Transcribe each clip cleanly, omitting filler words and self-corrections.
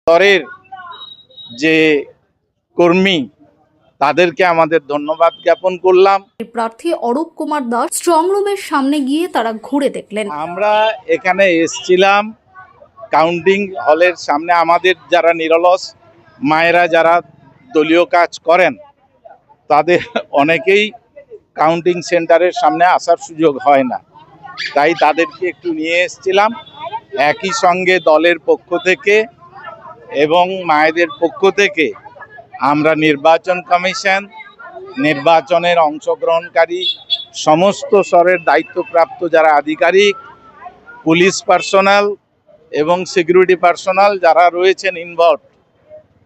স্তরের যে কর্মী তাদেরকে আমাদের ধন্যবাদ জ্ঞাপন করলাম। প্রার্থী অরূপ কুমার দাস স্ট্রং রুমের সামনে গিয়ে তারা ঘুরে দেখলেন। আমরা এখানে এসেছিলাম কাউন্টিং হলের সামনে। আমাদের যারা নিরলস মায়েরা যারা দলীয় কাজ করেন তাদের অনেকেই কাউন্টিং সেন্টারের সামনে আসার সুযোগ হয় না, তাই তাদেরকে একটু নিয়ে এসেছিলাম। একই সঙ্গে দলের পক্ষ থেকে এবং মায়েদের পক্ষ থেকে আমরা নির্বাচন কমিশন, নির্বাচনের অংশগ্রহণকারী সমস্ত স্তরের দায়িত্বপ্রাপ্ত যারা আধিকারিক, পুলিশ পার্সোনাল এবং সিকিউরিটি পার্সোনাল যারা রয়েছেন ইনভলভ,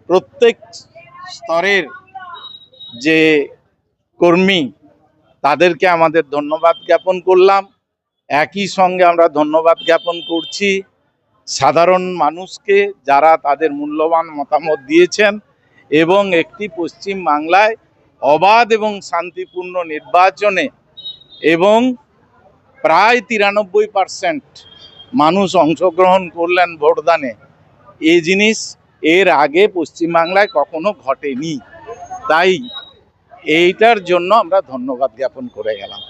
প্রত্যেক স্তরের যে কর্মী তাদেরকে আমাদের ধন্যবাদ জ্ঞাপন করলাম। একই সঙ্গে আমরা ধন্যবাদ জ্ঞাপন করছি সাধারণ মানুষকে যারা তাদের মূল্যবান মতামত দিয়েছেন এবং একটি পশ্চিম বাংলায় অবাধ এবং শান্তিপূর্ণ নির্বাচনে এবং প্রায় 93% মানুষ অংশগ্রহণ করলেন ভোটদানে। এই জিনিস এর আগে পশ্চিমবাংলায় কখনো ঘটেনি, তাই এইটার জন্য আমরা ধন্যবাদ জ্ঞাপন করে গেলাম।